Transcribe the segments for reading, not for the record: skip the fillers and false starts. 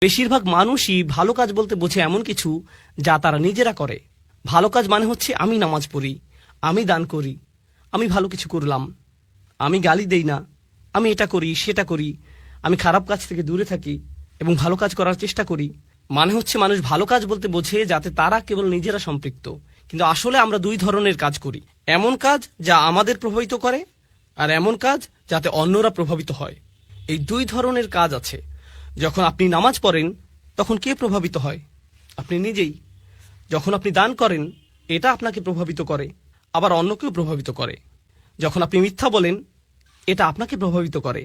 বেশিরভাগ মানুষই ভালো কাজ বলতে বোঝে এমন কিছু যা তারা নিজেরা করে। ভালো কাজ মানে হচ্ছে আমি নামাজ পড়ি, আমি দান করি, আমি ভালো কিছু করলাম, আমি গালি দেই না, আমি এটা করি সেটা করি, আমি খারাপ কাজ থেকে দূরে থাকি এবং ভালো কাজ করার চেষ্টা করি। মানে হচ্ছে মানুষ ভালো কাজ বলতে বোঝে যাতে তারা কেবল নিজেরা সম্পৃক্ত। কিন্তু আসলে আমরা দুই ধরনের কাজ করি, এমন কাজ যা আমাদের প্রভাবিত করে আর এমন কাজ যাতে অন্যরা প্রভাবিত হয়। এই দুই ধরনের কাজ আছে। যখন আপনি নামাজ পড়েন তখন কে প্রভাবিত হয়? আপনি নিজেই। যখন আপনি দান করেন এটা আপনাকে প্রভাবিত করে, আবার অন্যকেও প্রভাবিত করে। যখন আপনি মিথ্যা বলেন এটা আপনাকে প্রভাবিত করে,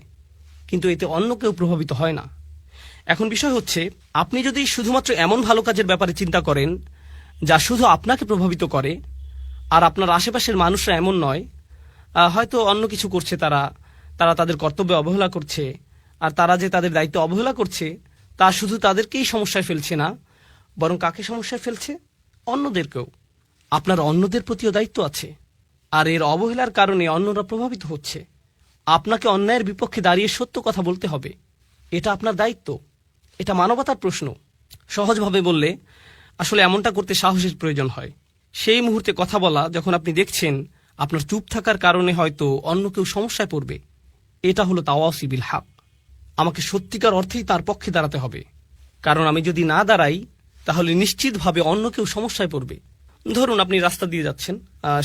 কিন্তু এতে অন্য কেউ প্রভাবিত হয় না। এখন বিষয় হচ্ছে, আপনি যদি শুধুমাত্র এমন ভালো কাজের ব্যাপারে চিন্তা করেন যা শুধু আপনাকে প্রভাবিত করে, আর আপনার আশেপাশের মানুষরা এমন নয়, হয়তো অন্য কিছু করছে, তারা তাদের কর্তব্যে অবহেলা করছে, আর তারা যে তাদের দায়িত্ব অবহেলা করছে তা শুধু তাদেরকেই সমস্যায় ফেলছে না, বরং কাকে সমস্যায় ফেলছে? অন্যদেরকেও। আপনার অন্যদের প্রতিও দায়িত্ব আছে, আর এর অবহেলার কারণে অন্যরা প্রভাবিত হচ্ছে। আপনাকে অন্যায়ের বিপক্ষে দাঁড়িয়ে সত্য কথা বলতে হবে, এটা আপনার দায়িত্ব, এটা মানবতার প্রশ্ন। সহজভাবে বললে আসলে এমনটা করতে সাহসের প্রয়োজন হয়। সেই মুহূর্তে কথা বলা যখন আপনি দেখছেন আপনার চুপ থাকার কারণে হয়তো অন্য কেউ সমস্যায় পড়বে, এটা হলো তাওয়াসি বিল হক। আমাকে সত্যিকার অর্থেই তার পক্ষে দাঁড়াতে হবে, কারণ আমি যদি না দাঁড়াই তাহলে নিশ্চিতভাবে অন্য কেউ সমস্যায় পড়বে। ধরুন আপনি রাস্তা দিয়ে যাচ্ছেন,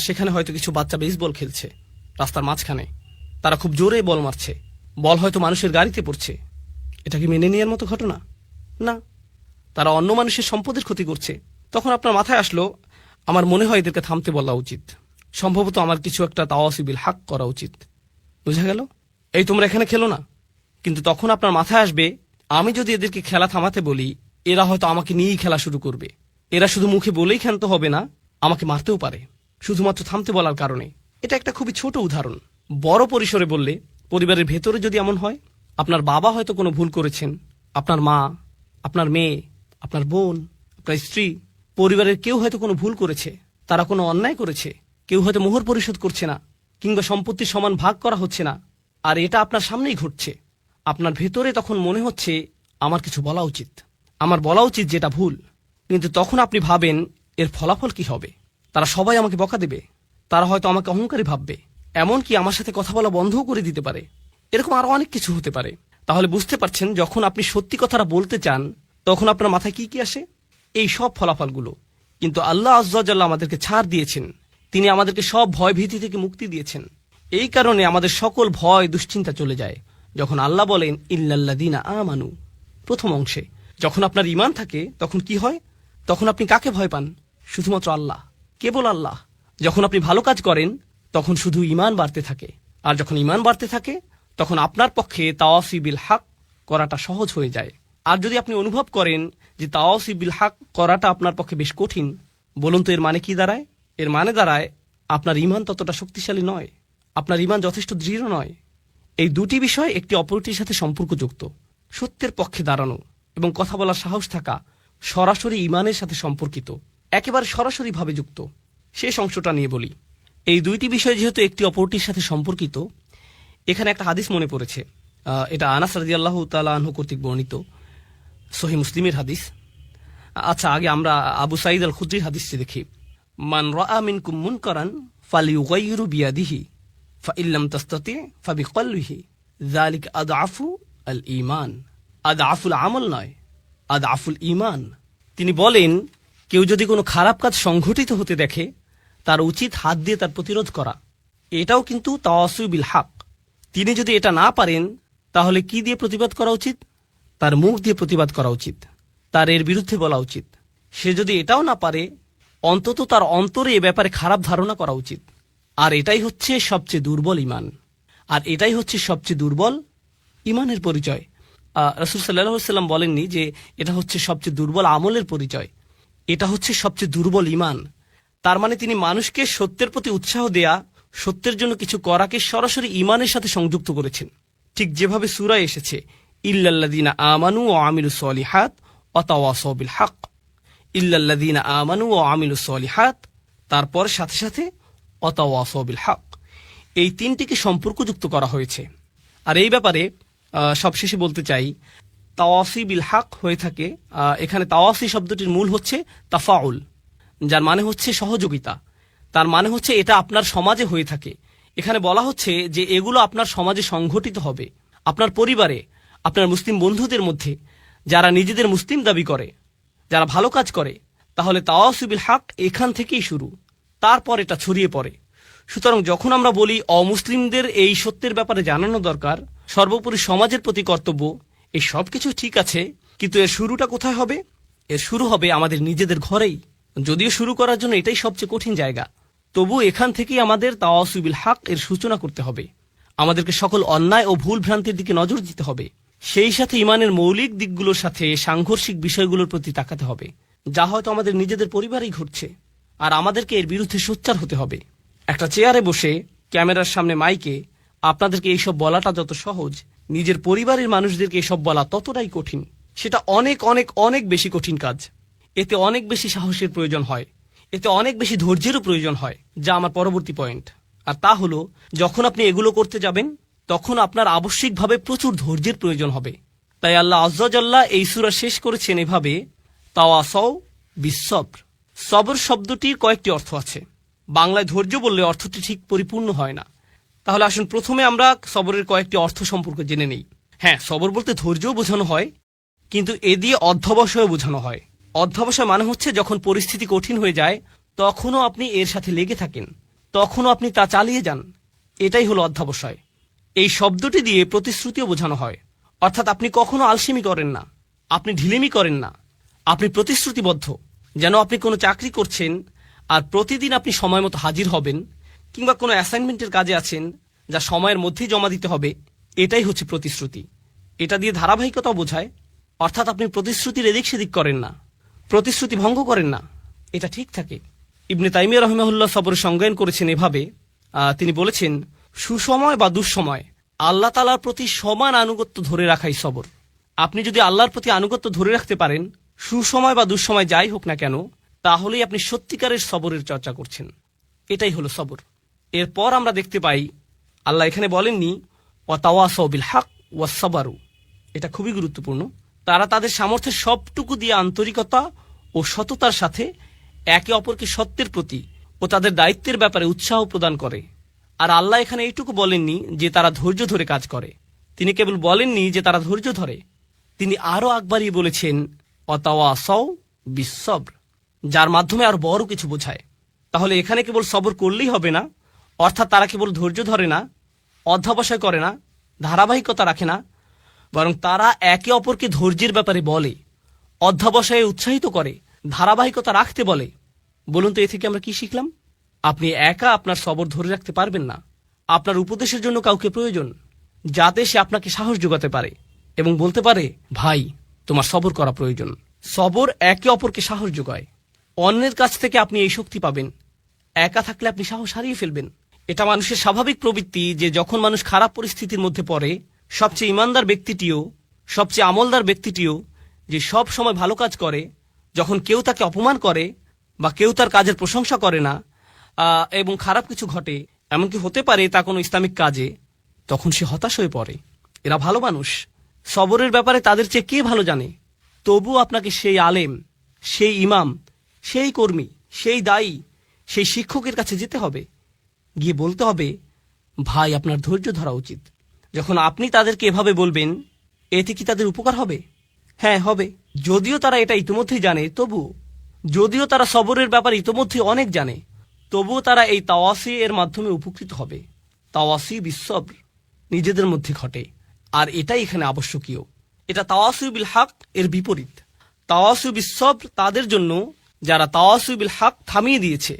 সেখানে হয়তো কিছু বাচ্চা বেসবল খেলছে রাস্তার মাঝখানে। তারা খুব জোরে বল মারছে, বল হয়তো মানুষের গাড়িতে পড়ছে। এটা কি মেনে নেওয়ার মতো ঘটনা? না। তারা অন্য মানুষের সম্পদের ক্ষতি করছে। তখন আপনার মাথায় আসলো, আমার মনে হয় এদেরকে থামতে বলা উচিত, সম্ভবত আমার কিছু একটা তাওয়াসি বিল হক করা উচিত। বুঝা গেল? এই তোমরা এখানে খেলো না। কিন্তু তখন আপনার মাথায় আসবে, আমি যদি এদেরকে খেলা থামাতে বলি এরা হয়তো আমাকে নিয়েই খেলা শুরু করবে। এরা শুধু মুখে বলেই ক্ষান্ত হবে না, আমাকে মারতেও পারে শুধুমাত্র থামতে বলার কারণে। এটা একটা খুবই ছোট উদাহরণ। বড় পরিসরে বললে, পরিবারের ভেতরে যদি এমন হয়, আপনার বাবা হয়তো কোনো ভুল করেছেন, আপনার মা, আপনার মেয়ে, আপনার বোন, আপনার স্ত্রী, পরিবারের কেউ হয়তো কোনো ভুল করেছে, তারা কোনো অন্যায় করেছে, কেউ হয়তো মোহর পরিশোধ করছে না, কিংবা সম্পত্তির সমান ভাগ করা হচ্ছে না, আর এটা আপনার সামনেই ঘটছে। আপনার ভেতরে তখন মনে হচ্ছে আমার কিছু বলা উচিত, আমার বলা উচিত যেটা ভুল। কিন্তু তখন আপনি ভাবেন এর ফলাফল কি হবে? তারা সবাই আমাকে বকা দেবে, তারা হয়তো আমাকে অহংকারী ভাববে, এমনকি আমার সাথে কথা বলা বন্ধও করে দিতে পারে। এরকম আরো অনেক কিছু হতে পারে। তাহলে বুঝতে পারছেন, যখন আপনি সত্যি কথাটা বলতে চান তখন আপনার মাথায় কি কি আসে? এই সব ফলাফলগুলো। কিন্তু আল্লাহ আজ্জা ওয়া জাল্লা আমাদেরকে ছাড় দিয়েছেন, তিনি আমাদেরকে সব ভয় ভীতি থেকে মুক্তি দিয়েছেন। এই কারণে আমাদের সকল ভয় দুশ্চিন্তা চলে যায় যখন আল্লাহ বলেন ইল্লাল্লাযীনা আমানু। প্রথম অংশে যখন আপনার ঈমান থাকে তখন কি হয়? তখন আপনি কাকে ভয় পান? শুধুমাত্র আল্লাহ, কেবল আল্লাহ। যখন আপনি ভালো কাজ করেন তখন শুধু ঈমান বাড়তে থাকে, আর যখন ঈমান বাড়তে থাকে তখন আপনার পক্ষে তাওয়াসি বিল হক করাটা সহজ হয়ে যায়। আর যদি আপনি অনুভব করেন যে তাওয়াসি বিল হক করাটা আপনার পক্ষে বেশ কঠিন, বলুন তো এর মানে কি দাঁড়ায়? এর মানে দাঁড়ায় আপনার ঈমান ততটা শক্তিশালী নয়, আপনার ঈমান যথেষ্ট দৃঢ় নয়। এই দুটি বিষয় একটি অপরটির সাথে সম্পর্কযুক্ত। সত্যের পক্ষে দাঁড়ানো এবং কথা বলার সাহস থাকা সরাসরি ঈমানের সাথে সম্পর্কিত, একেবারে সরাসরি ভাবে যুক্ত। শেষ অংশটা নিয়ে বলি। এই দুইটি বিষয় যেহেতু একটি অপরটির সাথে সম্পর্কিত, এখানে একটা হাদিস মনে পড়েছে। এটা আনাস রাদিয়াল্লাহু তাআলা আনহু কর্তৃক বর্ণিত সহিহ মুসলিমের হাদিস। আচ্ছা, আগে আমরা আবু সাঈদ আল খুদরির হাদিসটি দেখি। মান রাআ মিনকুম মুনকারান ফালিয়ুগাইয়িরু বিয়াদিহি ফাইল্লাম তাস্তাতি ফাবিকলবিহি যালিকা আদআফু আল ঈমান। আদআফুল আমল নয়, আদআফুল ঈমান। তিনি বলেন, কেউ যদি কোনো খারাপ কাজ সংঘটিত হতে দেখে তার উচিত হাত দিয়ে তার প্রতিরোধ করা। এটাও কিন্তু তাওয়াসি বিল হক। তিনি যদি এটা না পারেন তাহলে কি দিয়ে প্রতিবাদ করা উচিত? তার মুখ দিয়ে প্রতিবাদ করা উচিত, তার এর বিরুদ্ধে বলা উচিত। সে যদি এটাও না পারে, অন্তত তার অন্তরে এ ব্যাপারে খারাপ ধারণা করা উচিত। আর এটাই হচ্ছে সবচেয়ে দুর্বল ঈমান, আর এটাই হচ্ছে সবচেয়ে দুর্বল ঈমানের পরিচয়। রাসূল সাল্লাল্লাহু আলাইহি ওয়াসাল্লাম বলেননি যে এটা হচ্ছে সবচেয়ে দুর্বল আমলের পরিচয়, এটা হচ্ছে সবচেয়ে দুর্বল ঈমান। তার মানে তিনি মানুষকে সত্যের প্রতি উৎসাহ দেয়া, সত্যের জন্য কিছু করাকে সরাসরি ঈমানের সাথে সংযুক্ত করেছেন। ঠিক যেভাবে সূরায় এসেছে, ইল্লাল্লাযীনা আমানু ওয়া আমিলুস সলিহাত ওয়া তাওয়াসাউ বিল হক। ইল্লাল্লাযীনা আমানু ওয়া আমিলুস সলিহাত, তারপর সাথে সাথে ওয়া তাওয়াসাউ বিল হক। এই তিনটিকে সম্পর্কযুক্ত করা হয়েছে। আর এই ব্যাপারে সবশেষে বলতে চাই, তাওয়াসি বিল হক হয়ে থাকে। এখানে তাওয়াসি শব্দটির মূল হচ্ছে তাফাউল, যার মানে হচ্ছে সহযোগিতা। তার মানে হচ্ছে এটা আপনার সমাজে হয়ে থাকে। এখানে বলা হচ্ছে যে এগুলো আপনার সমাজে সংঘটিত হবে, আপনার পরিবারে, আপনার মুসলিম বন্ধুদের মধ্যে, যারা নিজেদের মুসলিম দাবি করে, যারা ভালো কাজ করে। তাহলে তাওয়াসি বিল হক এখান থেকেই শুরু, তারপর এটা ছড়িয়ে পড়ে। সুতরাং যখন আমরা বলি অমুসলিমদের এই সত্যের ব্যাপারে জানানো দরকার, সর্বোপরি সমাজের প্রতি কর্তব্য, এই সব কিছু ঠিক আছে, কিন্তু এর শুরুটা কোথায় হবে? এর শুরু হবে আমাদের নিজেদের ঘরেই। যদিও শুরু করার জন্য এটাই সবচেয়ে কঠিন জায়গা, তবু এখান থেকেই আমাদের তাওয়াসি বিল হক এর সূচনা করতে হবে। আমাদেরকে সকল অন্যায় ও ভুল ভ্রান্তির দিকে নজর দিতে হবে, সেই সাথে ইমানের মৌলিক দিকগুলোর সাথে সাংঘর্ষিক বিষয়গুলোর প্রতি তাকাতে হবে, যা হয়তো আমাদের নিজেদের পরিবারেই ঘটছে। আর আমাদেরকে এর বিরুদ্ধে সোচ্চার হতে হবে। একটা চেয়ারে বসে ক্যামেরার সামনে মাইকে আপনাদেরকে এইসব বলাটা যত সহজ, নিজের পরিবারের মানুষদেরকে এসব বলা ততটাই কঠিন। সেটা অনেক অনেক অনেক বেশি কঠিন কাজ। এতে অনেক বেশি সাহসের প্রয়োজন হয়, এতে অনেক বেশি ধৈর্যেরও প্রয়োজন হয়, যা আমার পরবর্তী পয়েন্ট। আর তা হলো, যখন আপনি এগুলো করতে যাবেন তখন আপনার আবশ্যিকভাবে প্রচুর ধৈর্যের প্রয়োজন হবে। তাই আল্লাহ আজ্জা জাল্লা এই সূরা শেষ করেছেন এভাবে, তাওয়াসাও বিসসবর। সবর শব্দটির কয়েকটি অর্থ আছে। বাংলায় ধৈর্য বললে অর্থটি ঠিক পরিপূর্ণ হয় না। তাহলে আসুন প্রথমে আমরা সবরের কয়েকটি অর্থ সম্পর্কে জেনে নেই। হ্যাঁ, সবর বলতে ধৈর্যও বোঝানো হয়, কিন্তু এ দিয়ে অধ্যবসায়ও বোঝানো হয়। অধ্যবসায় মানে হচ্ছে যখন পরিস্থিতি কঠিন হয়ে যায় তখনও আপনি এর সাথে লেগে থাকেন, তখনও আপনি তা চালিয়ে যান। এটাই হলো অধ্যবসায়। এই শব্দটি দিয়ে প্রতিশ্রুতিও বোঝানো হয়, অর্থাৎ আপনি কখনো আলসেমি করেন না, আপনি ঢিলেমি করেন না, আপনি প্রতিশ্রুতিবদ্ধ। যেন আপনি কোনো চাকরি করছেন আর প্রতিদিন আপনি সময় মতো হাজির হবেন, কিংবা কোনো অ্যাসাইনমেন্টের কাজে আছেন যা সময়ের মধ্যেই জমা দিতে হবে। এটাই হচ্ছে প্রতিশ্রুতি। এটা দিয়ে ধারাবাহিকতাও বোঝায়, অর্থাৎ আপনি প্রতিশ্রুতির এদিক সেদিক করেন না, প্রতিশ্রুতি ভঙ্গ করেন না, এটা ঠিক থাকে। ইবনে তাইমিয়া রহিমাহুল্লাহ সবরের সংজ্ঞায়ন করেছেন এভাবে, তিনি বলেছেন, সুসময় বা দুঃসময় আল্লাহ তাআলার প্রতি সমান আনুগত্য ধরে রাখাই সবর। আপনি যদি আল্লাহর প্রতি আনুগত্য ধরে রাখতে পারেন, সুসময় বা দুঃসময় যাই হোক না কেন, তাহলেই আপনি সত্যিকারের সবরের চর্চা করছেন। এটাই হলো সবর। এরপর আমরা দেখতে পাই আল্লাহ এখানে বলেননি ওয়াতাওয়াসাউ বিল হক ওয়াসসাবারু। এটা খুবই গুরুত্বপূর্ণ। তারা তাদের সামর্থ্যের সবটুকু দিয়ে আন্তরিকতা ও সততার সাথে একে অপরকে সত্যের প্রতি ও তাদের দায়িত্বের ব্যাপারে উৎসাহ প্রদান করে। আর আল্লাহ এখানে এইটুকু বলেননি যে তারা ধৈর্য ধরে কাজ করে, তিনি কেবল বলেননি যে তারা ধৈর্য ধরে, তিনি আরও আকবারিয়ে বলেছেন ওয়াতাওয়াসাউ বিসসবর, যার মাধ্যমে আর বড় কিছু বোঝায়। তাহলে এখানে কেবল সবর করলেই হবে না, অর্থাৎ তারা কেবল ধৈর্য ধরে না, অধ্যবসায় করে না, ধারাবাহিকতা রাখে না, বরং তারা একে অপরকে ধৈর্যের ব্যাপারে বলে, অধ্যবসায়ে উৎসাহিত করে, ধারাবাহিকতা রাখতে বলে। বলুন তো এ থেকে আমরা কি শিখলাম? আপনি একা আপনার সবর ধরে রাখতে পারবেন না। আপনার উপদেশের জন্য কাউকে প্রয়োজন, যাতে সে আপনাকে সাহস যোগাতে পারে এবং বলতে পারে, ভাই তোমার সবর করা প্রয়োজন। সবর একে অপরকে সাহস যোগায়। অন্যের কাছ থেকে আপনি এই শক্তি পাবেন। একা থাকলে আপনি সাহস হারিয়ে ফেলবেন। এটা মানুষের স্বাভাবিক প্রবৃত্তি যে যখন মানুষ খারাপ পরিস্থিতির মধ্যে পড়ে, সবচেয়ে ইমানদার ব্যক্তিটিও, সবচেয়ে আমলদার ব্যক্তিটিও যে সব সময় ভালো কাজ করে, যখন কেউ তাকে অপমান করে বা কেউ তার কাজের প্রশংসা করে না এবং খারাপ কিছু ঘটে, এমনকি হতে পারে তা কোনো ইসলামিক কাজে, তখন সে হতাশ হয়ে পড়ে। এরা ভালো মানুষ, সবরের ব্যাপারে তাদের চেয়ে কে ভালো জানে? তবু আপনাকে সেই আলেম, সেই ইমাম, সেই কর্মী, সেই দায়ী, সেই শিক্ষকের কাছে যেতে হবে, গিয়ে বলতে হবে, ভাই আপনার ধৈর্য ধরা উচিত। যখন আপনি তাদেরকে এভাবে বলবেন, এতে কি তাদের উপকার হবে? হ্যাঁ, হবে। যদিও তারা এটা ইতিমধ্যেই জানে, তবুও, যদিও তারা সবরের ব্যাপারে ইতিমধ্যে অনেক জানে, তবুও তারা এই তাওয়াসি এর মাধ্যমে উপকৃত হবে। তাওয়াসি বিসসবর নিজেদের মধ্যে ঘটে, আর এটাই এখানে আবশ্যকীয়। এটা তাওয়াসি বিল হক এর বিপরীত। তাওয়াসি বিসসবর তাদের জন্য যারা তাওয়াসি বিল হক থামিয়ে দিয়েছে,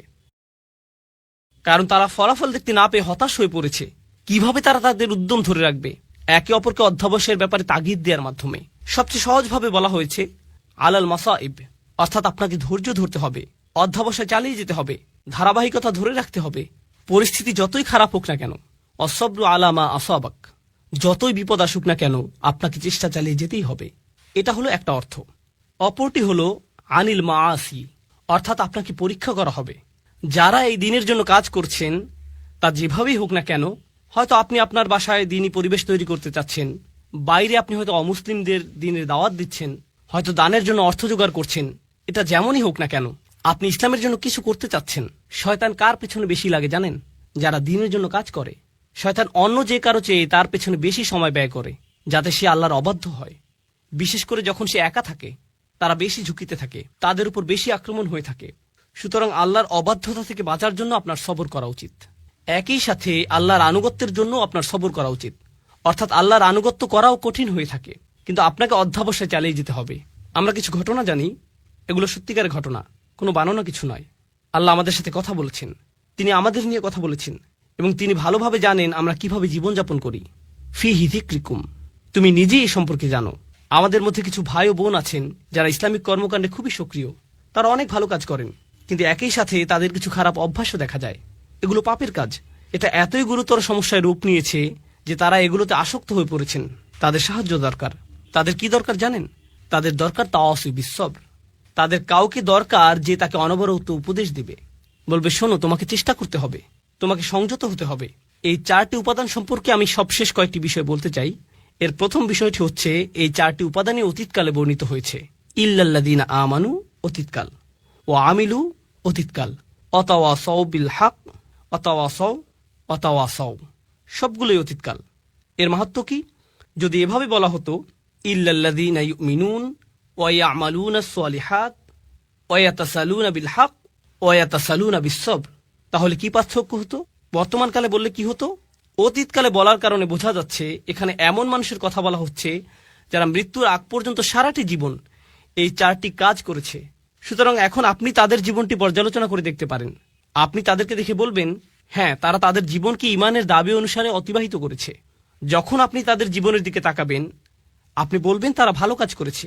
কারণ তারা ফলাফল দেখতে না পেয়ে হতাশ হয়ে পড়েছে। কিভাবে তারা তাদের উদ্যম ধরে রাখবে? একে অপরকে অধ্যবসায়ের ব্যাপারে তাগিদ দেওয়ার মাধ্যমে। সবচেয়ে সহজভাবে বলা হয়েছে আলাল মাসাইব, অর্থাৎ আপনাকে ধৈর্য ধরতে হবে, অধ্যবসায় চালিয়ে যেতে হবে, ধারাবাহিকতা ধরে রাখতে হবে। পরিস্থিতি যতই খারাপ হোক না কেন, অসব্রু আলামা আসাবাক, যতই বিপদ আসুক না কেন, আপনাকে চেষ্টা চালিয়ে যেতেই হবে। এটা হলো একটা অর্থ। অপরটি হলো আনিল মাআসি, অর্থাৎ আপনাকে পরীক্ষা করা হবে। যারা এই দিনের জন্য কাজ করছেন, তা যেভাবেই হোক না কেন, হয়তো আপনি আপনার বাসায় দিনই পরিবেশ তৈরি করতে চাচ্ছেন, বাইরে আপনি হয়তো অমুসলিমদের দিনের দাওয়াত দিচ্ছেন, হয়তো দানের জন্য অর্থ জোগাড় করছেন, এটা যেমনই হোক না কেন আপনি ইসলামের জন্য কিছু করতে চাচ্ছেন। শয়তান কার পেছনে বেশি লাগে জানেন? যারা দিনের জন্য কাজ করে। শয়তান অন্য যে কারো চেয়ে তার পেছনে বেশি সময় ব্যয় করে, যাতে সে আল্লাহর অবাধ্য হয়। বিশেষ করে যখন সে একা থাকে, তারা বেশি ঝুঁকিতে থাকে, তাদের উপর বেশি আক্রমণ হয়ে থাকে। সুতরাং আল্লাহর অবাধ্যতা থেকে বাঁচার জন্য আপনার সবর করা উচিত। একই সাথে আল্লাহর আনুগত্যের জন্য আপনার সবর করা উচিত। অর্থাৎ আল্লাহর আনুগত্য করাও কঠিন হয়ে থাকে, কিন্তু আপনাকে অধ্যাবসায় চালিয়ে যেতে হবে। আমরা কিছু ঘটনা জানি, এগুলো সত্যিকারের ঘটনা, কোনো বানানো কিছু নয়। আল্লাহ আমাদের সাথে কথা বলেছেন, তিনি আমাদের নিয়ে কথা বলেছেন, এবং তিনি ভালোভাবে জানেন আমরা কিভাবে জীবনযাপন করি। ফি হিযিক্রিকুম, তুমি নিজেই এই সম্পর্কে জানো। আমাদের মধ্যে কিছু ভাই ও বোন আছেন যারা ইসলামিক কর্মকাণ্ডে খুবই সক্রিয়। তারা অনেক ভালো কাজ করেন, কিন্তু একই সাথে তাদের কিছু খারাপ অভ্যাসও দেখা যায়। এগুলো পাপের কাজ। এটা এতই গুরুতর সমস্যায় রূপ নিয়েছে যে তারা এগুলোতে আসক্ত হয়ে পড়েছেন। তাদের সাহায্য দরকার। তাদের কি দরকার জানেন? তাদের দরকার তাওয়াসি বিসসবর। তাদের কাউকে দরকার যে তাকে অনবরত উপদেশ দিবে, বলবে শোনো, তোমাকে চেষ্টা করতে হবে, তোমাকে সংযত হতে হবে। এই 4টি উপাদান সম্পর্কে আমি সবশেষ কয়েকটি বিষয় বলতে চাই। এর প্রথম বিষয়টি হচ্ছে, এই 4টি উপাদানই অতীতকালে বর্ণিত হয়েছে। ইল্লাল্লাযীনা আমানু অতীতকাল, ও আমিলু অতীতকাল, অতাওয়াসাউ বিল হক, অতাওয়াসাউ সবগুলোই অতীতকাল। এর মাহাত্ম্য কি? যদি এভাবে বলা হতো ইল্লাল্লাযীনা ইউমিনুন ওয়া ইয়ামালুনাস সালিহাত ওয়া ইয়াতাসালুনা বিল হক ওয়া ইয়াতাসালুনা বিস-সবর, তাহলে কি পার্থক্য হতো? বর্তমানকালে বললে কি হতো? অতীতকালে বলার কারণে বোঝা যাচ্ছে এখানে এমন মানুষের কথা বলা হচ্ছে যারা মৃত্যুর আগ পর্যন্ত সারাটি জীবন এই 4টি কাজ করেছে। সুতরাং এখন আপনি তাদের জীবনটি পর্যালোচনা করে দেখতে পারেন। আপনি তাদেরকে দেখে বলবেন, হ্যাঁ, তারা তাদের জীবনকে ঈমানের দাবি অনুসারে অতিবাহিত করেছে। যখন আপনি তাদের জীবনের দিকে তাকাবেন, আপনি বলবেন তারা ভালো কাজ করেছে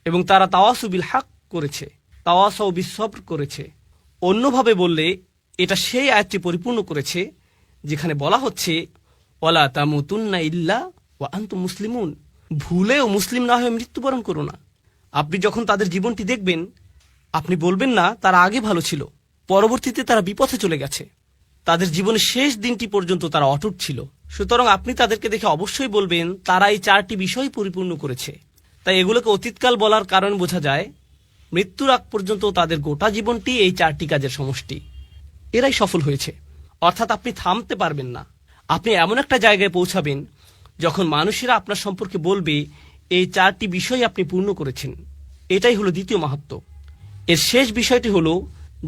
এবং তারা তাওয়াসু বিল হক করেছে, তাওয়াসাউ বিস-সবর করেছে। অন্যভাবে বললে এটা সেই আয়াতটি পরিপূর্ণ করেছে যেখানে বলা হচ্ছে ওয়ালা তামুতুন্না ইল্লা ওয়া আনতুম মুসলিমুন, ভুলেও মুসলিম না হয়ে মৃত্যুবরণ করো না। আপনি যখন তাদের জীবনটি দেখবেন, আপনি বলবেন না তারা আগে ভালো ছিল, পরবর্তীতে তারা বিপথে চলে গেছে। তাদের জীবনের শেষ দিনটি পর্যন্ত তারা অটুট ছিল। সুতরাং আপনি তাদেরকে দেখে অবশ্যই বলবেন তারা এই 4টি বিষয় পরিপূর্ণ করেছে। তাই এগুলোকে অতীতকাল বলার কারণ বোঝা যায়, মৃত্যুর আগ পর্যন্ত তাদের গোটা জীবনটি এই 4টি কাজের সমষ্টি। এরাই সফল হয়েছে। অর্থাৎ আপনি থামতে পারবেন না। আপনি এমন একটা জায়গায় পৌঁছাবেন যখন মানুষেরা আপনার সম্পর্কে বলবে এই 4টি বিষয় আপনি পূর্ণ করেছেন। এটাই হলো দ্বিতীয় মাহাত্ম্য। এর শেষ বিষয়টি হলো,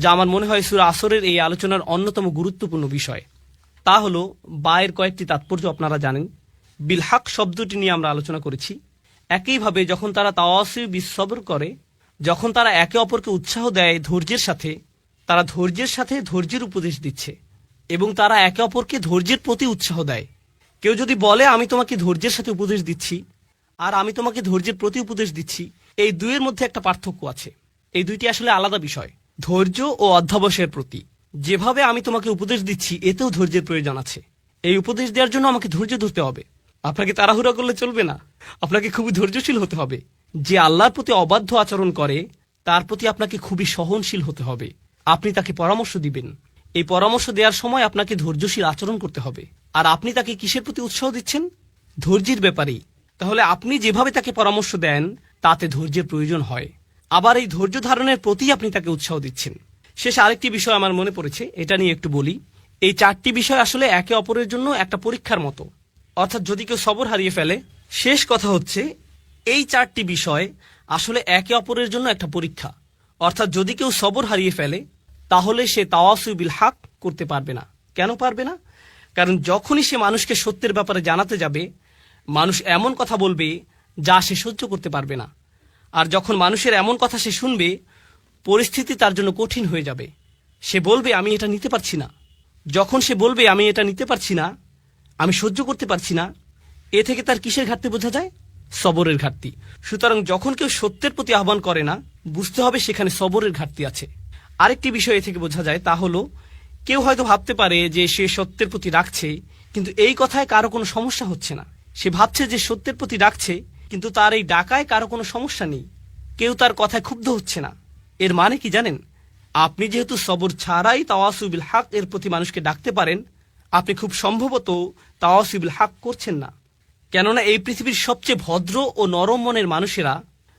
যা আমার মনে হয় সূরা আসরের এই আলোচনার অন্যতম গুরুত্বপূর্ণ বিষয়, তা হলো বায়ের কয়েকটি তাৎপর্য আপনারা জানেন। বিল হক শব্দটি নিয়ে আমরা আলোচনা করেছি। একইভাবে যখন তারা তাওয়াসি বিস-সবর করে, যখন তারা একে অপরকে উৎসাহ দেয় ধৈর্যের সাথে, তারা ধৈর্যের সাথে ধৈর্যের উপদেশ দিচ্ছে এবং তারা একে অপরকে ধৈর্যের প্রতি উৎসাহ দেয়। কেউ যদি বলে আমি তোমাকে ধৈর্যের সাথে উপদেশ দিচ্ছি আর আমি তোমাকে ধৈর্যের প্রতি উপদেশ দিচ্ছি, এই দুইয়ের মধ্যে একটা পার্থক্য আছে। এই দুইটি আসলে আলাদা বিষয়। ধৈর্য ও অধ্যাবসায়ের প্রতি, যেভাবে আমি তোমাকে উপদেশ দিচ্ছি, এতেও ধৈর্যের প্রয়োজন আছে। এই উপদেশ দেওয়ার জন্য আমাকে ধৈর্য ধরতে হবে। আপনাকে তাড়াহুড়া করলে চলবে না, আপনাকে খুবই ধৈর্যশীল হতে হবে। যে আল্লাহর প্রতি অবাধ্য আচরণ করে তার প্রতি আপনাকে খুবই সহনশীল হতে হবে। আপনি তাকে পরামর্শ দিবেন, এই পরামর্শ দেওয়ার সময় আপনাকে ধৈর্যশীল আচরণ করতে হবে। আর আপনি তাকে কিসের প্রতি উৎসাহ দিচ্ছেন? ধৈর্যের ব্যাপারেই। তাহলে আপনি যেভাবে তাকে পরামর্শ দেন তাতে ধৈর্যের প্রয়োজন হয়। আবার এই ধৈর্য ধারণের প্রতি আপনি তাকে উৎসাহ দিচ্ছেন। শেষ আরেকটি বিষয় আমার মনে পড়েছে, এটা নিয়ে একটু বলি। এই 4টি বিষয় আসলে একে অপরের জন্য একটা পরীক্ষার মতো। অর্থাৎ যদি কেউ সবর হারিয়ে ফেলে, শেষ কথা হচ্ছে এই 4টি বিষয় আসলে একে অপরের জন্য একটা পরীক্ষা। অর্থাৎ যদি কেউ সবর হারিয়ে ফেলে, তাহলে সে তাওয়াসু বিল হক করতে পারবে না। কেন পারবে না? কারণ যখনই সে মানুষকে সত্যের ব্যাপারে জানাতে যাবে, মানুষ এমন কথা বলবে যা সে সহ্য করতে পারবে না। আর যখন মানুষের এমন কথা সে শুনবে, পরিস্থিতি তার জন্য কঠিন হয়ে যাবে। সে বলবে আমি এটা নিতে পারছি না। যখন সে বলবে আমি এটা নিতে পারছি না, আমি সহ্য করতে পারছি না, এ থেকে তার কিসের ঘাটতি বোঝা যায়? সবরের ঘাটতি। সুতরাং যখন কেউ সত্যের প্রতি আহ্বান করে না, বুঝতে হবে সেখানে সবরের ঘাটতি আছে। আরেকটি বিষয় এ থেকে বোঝা যায়, তা হলো কেউ হয়তো ভাবতে পারে যে সে সত্যের প্রতি ডাকছে, কিন্তু এই কথায় কারো কোনো সমস্যা হচ্ছে না। সে ভাবছে যে সত্যের প্রতি ডাকছে, কিন্তু তার এই ডাকায় কারো কোনো সমস্যা নেই, কেউ তার কথায় ক্ষুব্ধ হচ্ছে না। এর মানে কি জানেন? আপনি যেহেতু সবর ছাড়াই তাওয়াসু বিল হক এর প্রতি মানুষকে ডাকতে পারেন, আপনি খুব সম্ভবত তাওয়াসু বিল হক করছেন না। কেননা এই পৃথিবীর সবচেয়ে ভদ্র ও নরম মনের মানুষেরা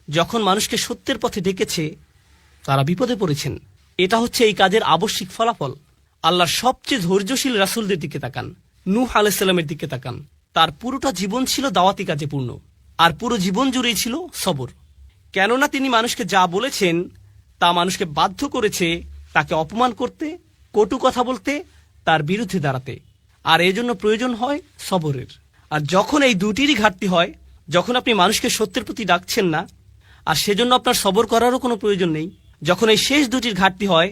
যখন মানুষকে সত্যের পথে ডেকেছে তারা বিপদে পড়েছেন। এটা হচ্ছে এই কাজের আবশ্যিক ফলাফল। আল্লাহর সবচেয়ে ধৈর্যশীল রাসূলদের দিকে তাকান, নূহ আলাইহিস সালামের দিকে তাকান। তার পুরোটা জীবন ছিল দাওয়াতি কাজে পূর্ণ, আর পুরো জীবন জুড়েই ছিল সবর। কেননা তিনি মানুষকে যা বলেছেন তা মানুষকে বাধ্য করেছে তাকে অপমান করতে, কটু কথা বলতে, তার বিরুদ্ধে দাঁড়াতে। আর এজন্য প্রয়োজন হয় সবরের। আর যখন এই দুটিরই ঘাটতি হয়, যখন আপনি মানুষকে সত্যের প্রতি ডাকছেন না, আর সেজন্য আপনার সবর করারও কোনো প্রয়োজন নেই, যখন এই শেষ দুটির ঘাটতি হয়,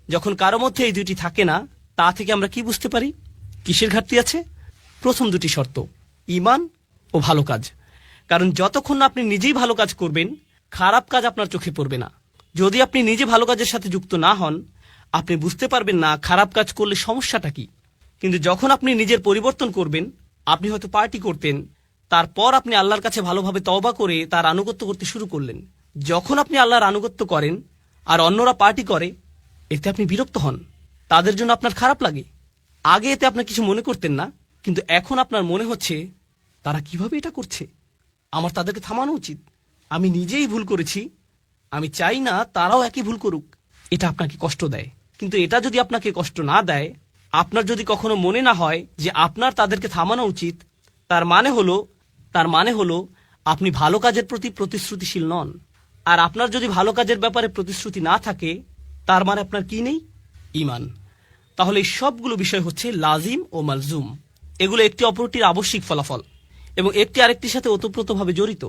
যখন কারো মধ্যে এই দুটি থাকে না, তা থেকে আমরা কি বুঝতে পারি কিসের ঘাটতি আছে? প্রথম দুটি শর্ত, ঈমান ও ভালো কাজ। কারণ যতক্ষণ না আপনি নিজেই ভালো কাজ করবেন, খারাপ কাজ আপনার চোখে পড়বে না। যদি আপনি নিজে ভালো কাজের সাথে যুক্ত না হন, আপনি বুঝতে পারবেন না খারাপ কাজ করলে সমস্যাটা কি। কিন্তু যখন আপনি নিজের পরিবর্তন করবেন, আপনি হয়তো পার্টি করতেন, তারপর আপনি আল্লাহর কাছে ভালোভাবে তওবা করে তার আনুগত্য করতে শুরু করলেন। যখন আপনি আল্লাহর আনুগত্য করেন আর অন্যরা পার্টি করে, এতে আপনি বিরক্ত হন, তাদের জন্য আপনার খারাপ লাগে। আগে এতে আপনার কিছু মনে করতেন না, কিন্তু এখন আপনার মনে হচ্ছে তারা কিভাবে এটা করছে, আমার তাদেরকে থামানো উচিত। আমি নিজেই ভুল করেছি, আমি চাই না তারাও একই ভুল করুক। এটা আপনাকে কষ্ট দেয়। কিন্তু এটা যদি আপনাকে কষ্ট না দেয়, আপনার যদি কখনো মনে না হয় যে আপনার তাদেরকে থামানো উচিত, তার মানে হলো আপনি ভালো কাজের প্রতি প্রতিশ্রুতিশীল নন। আর আপনার যদি ভালো কাজের ব্যাপারে প্রতিশ্রুতি না থাকে, তার মানে আপনার কি নেই? ঈমান। তাহলে এই সবগুলো বিষয় হচ্ছে লাজিম ও মালজুম। এগুলো একটি অপরটির আবশ্যিক ফলাফল এবং একটি আরেকটির সাথে ওতপ্রোতভাবে জড়িত।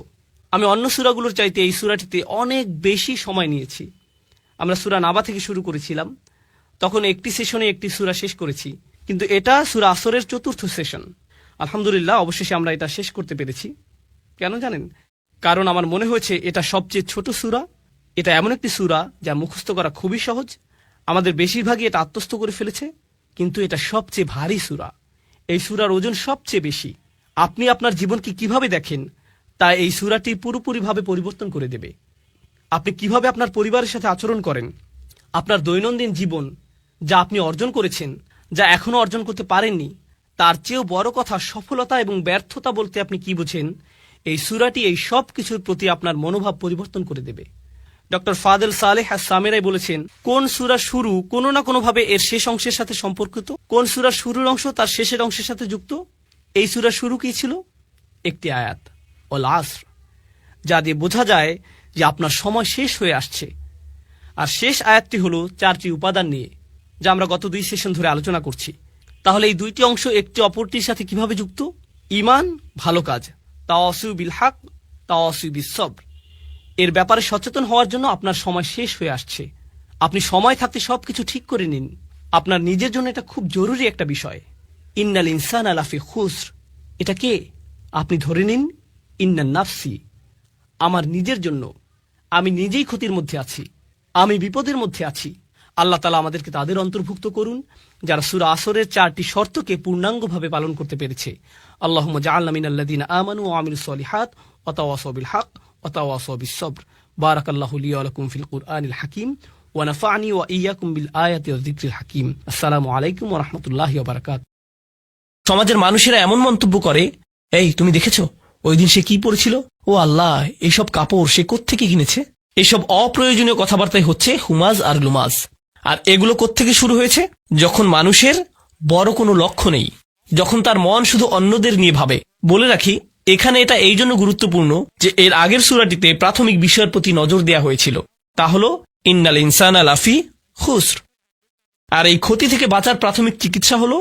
আমি অন্য সূরাগুলোর চাইতে এই সূরাটিতে অনেক বেশি সময় নিয়েছি। আমরা সূরা নাবা থেকে শুরু করেছিলাম, তখন একটি সেশনে একটি সূরা শেষ করেছি, কিন্তু এটা সূরা আসরের চতুর্থ সেশন। আলহামদুলিল্লাহ, অবশেষে আমরা এটা শেষ করতে পেরেছি। কেন জানেন? কারণ আমার মনে হয়েছে এটা সবচেয়ে ছোট সূরা। এটা এমন একটি সূরা যা মুখস্থ করা খুবই সহজ। আমাদের বেশিরভাগই এটা আত্মস্থ করে ফেলেছে, কিন্তু এটা সবচেয়ে ভারী সূরা। এই সূরার ওজন সবচেয়ে বেশি। আপনি আপনার জীবনকে কিভাবে দেখেন তা এই সূরাটি পুরোপুরিভাবে পরিবর্তন করে দেবে। আপনি কিভাবে আপনার পরিবারের সাথে আচরণ করেন, আপনার দৈনন্দিন জীবন, যা আপনি অর্জন করেছেন, যা এখনো অর্জন করতে পারেননি, তার চেয়েও বড় কথা সফলতা এবং ব্যর্থতা বলতে আপনি কি বোঝেন, এই সূরাটি এই সব কিছুর প্রতি আপনার মনোভাব পরিবর্তন করে দেবে। ডক্টর ফাদেল সালেহ আস-সামেরাই বলেছেন, কোন সূরার শুরু কোনো না কোনোভাবে এর শেষ অংশের সাথে সম্পর্কিত, কোন সূরার শুরুর অংশ তার শেষের অংশের সাথে যুক্ত। এই সূরার শুরু কি ছিল? একটি আয়াত, ওয়াল আসর, যা দিয়ে বোঝা যায় যে আপনার সময় শেষ হয়ে আসছে। আর শেষ আয়াতটি হলো 4টি উপাদান নিয়ে, যা আমরা গত 2 সেশন ধরে আলোচনা করছি। তাহলে এই দুইটি অংশ একটি অপরটির সাথে কিভাবে যুক্ত? ঈমান, ভালো কাজ, তাওয়াসু বিল হক, তাওয়াসু বিস সবর। এর ব্যাপারে সচেতন হওয়ার জন্য আপনার সময় শেষ হয়ে আসছে। আপনি সময় থাকতে সবকিছু ঠিক করে নিন। আপনার নিজের জন্য এটা খুব জরুরি একটা বিষয়। ইন্নাল ইনসানা লাফি খুসর, এটা কে? আপনি ধরে নিন, ইন্নান নাফসি, আমার নিজের জন্য। আমি নিজেই ক্ষতির মধ্যে আছি, আমি বিপদের মধ্যে আছি। আল্লাহ তাআলা আমাদেরকে তাদের অন্তর্ভুক্ত করুন যারা সূরা আসরের 4টি শর্তকে পূর্ণাঙ্গভাবে পালন করতে পেরেছে। আল্লাহুম্মা জাআলনা মিনাল্লাযিনা আমানু ওয়া আমিলুস সলিহাত ওয়া তাওয়াসাউ বিল হক ওয়া তাওয়াসাউ বিস সবর। বারাকাল্লাহু লি ওয়া লাকুম ফিল কুরআনিল হাকীম ওয়া নাফা'নি ওয়া ইয়্যাকুম বিল আয়াতি ওয়াজ যিকরিল হাকীম। আসসালামু আলাইকুম ওয়া রাহমাতুল্লাহি ওয়া বারাকাতুহু। সমাজের মানুষেরা এমন মন্তব্য করে, এই তুমি দেখেছো ওই দিন সে কি পড়েছিল? ও আল্লাহ, এইসব কাপড় সে কোত্থেকে কিনেছে? এইসব অপ্রয়োজনীয় কথাবার্তাই হচ্ছে হুমাজ আর লুমাজ। আর এগুলো কোত্থেকে শুরু হয়েছে? যখন মানুষের বড় কোনো লক্ষ্য নেই, যখন তার মন শুধু অন্যদের নিয়ে ভাবে। বলে রাখি, এখানে এটা এই জন্য গুরুত্বপূর্ণ যে এর আগের সূরাটিতে প্রাথমিক বিষয়ের প্রতি নজর দেওয়া হয়েছিল, তা হলো ইন্নাল ইনসানা লাফি খুসর। আর এই ক্ষতি থেকে বাঁচার প্রাথমিক চিকিৎসা হলো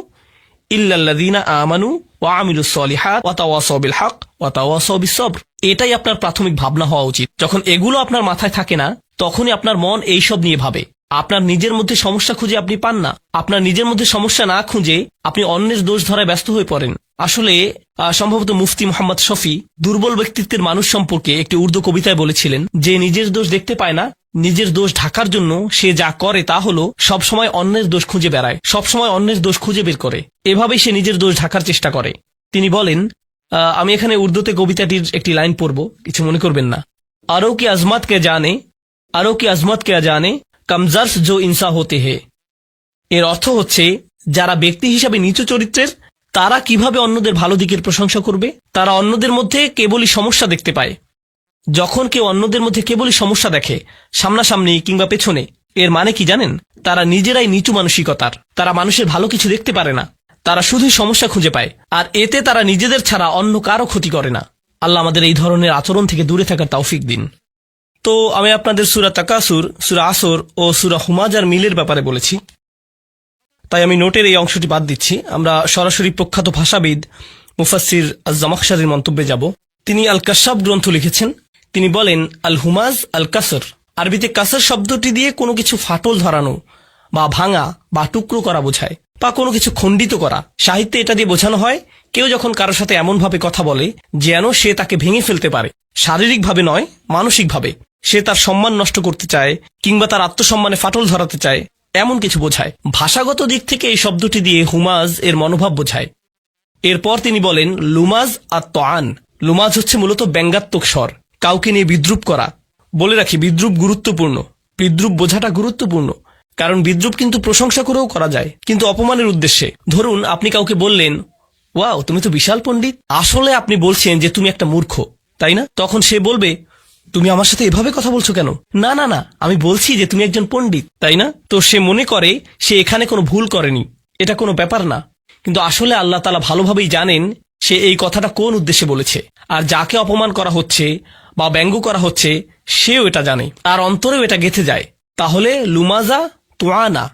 ইল্লাল্লাযীনা আমানু ওয়া আমিলুস সলিহাত ওয়া তাওয়াসাউ বিল হক ওয়া তাওয়াসাউ বিস সবর। এটাই আপনার প্রাথমিক ভাবনা হওয়া উচিত। যখন এগুলো আপনার মাথায় থাকে না, তখনই আপনার মন এইসব নিয়ে ভাবে। আপনার নিজের মধ্যে সমস্যা খুঁজে আপনি পান না। আপনার নিজের মধ্যে সমস্যা না খুঁজে আপনি অন্যের দোষ ধরায় ব্যস্ত হয়ে পড়েন। আসলে সম্ভবত মুফতি মুহাম্মদ শফি দুর্বল ব্যক্তিত্বের মানুষ সম্পর্কে একটি উর্দু কবিতায় বলেছিলেন যে নিজের দোষ দেখতে পায় না, নিজের দোষ ঢাকার জন্য সে যা করে তা হলো সবসময় অন্যের দোষ খুঁজে বেড়ায়, সবসময় অন্যের দোষ খুঁজে বের করে। এভাবেই সে নিজের দোষ ঢাকার চেষ্টা করে। তিনি বলেন, আমি এখানে উর্দুতে কবিতাটির একটি লাইন পড়ব, কিছু মনে করবেন না। আরো কি আজমত কে জানে কমজর্স জো ইনসা হতে হে। এর অর্থ হচ্ছে, যারা ব্যক্তি হিসাবে নিচু চরিত্রের তারা কিভাবে অন্যদের ভালো দিকের প্রশংসা করবে? তারা অন্যদের মধ্যে কেবলই সমস্যা দেখতে পায়। যখন কেউ অন্যদের মধ্যে কেবলই সমস্যা দেখে, সামনাসামনি কিংবা পেছনে, এর মানে কি জানেন? তারা নিজেরাই নিচু মানসিকতার। তারা মানুষের ভালো কিছু দেখতে পারে না, তারা শুধুই সমস্যা খুঁজে পায়, আর এতে তারা নিজেদের ছাড়া অন্য কারো ক্ষতি করে না। আল্লাহ আমাদের এই ধরনের আচরণ থেকে দূরে থাকার তৌফিক দিন। তো আমি আপনাদের সূরা তাকাসুর, সূরা আসর ও সূরা হুমাজার মিলের ব্যাপারে বলেছি, তাই আমি নোটের এই অংশটি বাদ দিচ্ছি। আমরা সরাসরি প্রখ্যাত ভাষাবিদ মুফাসসির আজ-জামাখশারির মন্তব্যে যাব। তিনি আল কাশাফ গ্রন্থ লিখেছেন। তিনি বলেন, আল হুমাজ আল কাসর, আরবিতে কাসর শব্দটি দিয়ে কোনো কিছু ফাটল ধরানো বা ভাঙা বা টুকরো করা বোঝায়, বা কোনো কিছু খণ্ডিত করা। সাহিত্যে এটা দিয়ে বোঝানো হয় কেউ যখন কারোর সাথে এমনভাবে কথা বলে যেন সে তাকে ভেঙে ফেলতে পারে, শারীরিকভাবে নয়, মানসিকভাবে। সে তার সম্মান নষ্ট করতে চায় কিংবা তার আত্মসম্মানে ফাটল ধরাতে চায়, এমন কিছু বোঝায়। ভাষাগত দিক থেকে এই শব্দটি দিয়ে হুমাজ এর মনোভাব বোঝায়। এরপর তিনি বলেন, লুমাজ আর তোয়ান। লুমাজ হচ্ছে মূলত ব্যঙ্গাত্মক স্বর, কাউকে নিয়ে বিদ্রুপ করা। বলে রাখি, বিদ্রুপ গুরুত্বপূর্ণ, বিদ্রুপ বোঝাটা গুরুত্বপূর্ণ, কারণ বিদ্রুপ কিন্তু প্রশংসা করেও করা যায়, কিন্তু অপমানের উদ্দেশ্যে। ধরুন, আপনি কাউকে বললেন, ওয়াও, তুমি তো বিশাল পণ্ডিত। আসলে আপনি বলছেন যে তুমি একটা মূর্খ, তাই না? তখন সে বলবে, তুমি আমার সাথে এভাবে কথা বলছো কেন? না না না, আমি বলছি যে তুমি একজন পণ্ডিত, তাই না? তো সে মনে করে সে এখানে কোনো ভুল করেনি, এটা কোনো ব্যাপার না। কিন্তু আসলে আল্লাহ তাআলা ভালোভাবেই জানেন সে এই কথাটা কোন উদ্দেশ্যে বলেছে, আর যাকে অপমান করা হচ্ছে বা ব্যঙ্গ করা হচ্ছে সেও এটা জানে, তার অন্তরেও এটা গেঁথে যায়। তাহলে লুমাজা তোয়ানা,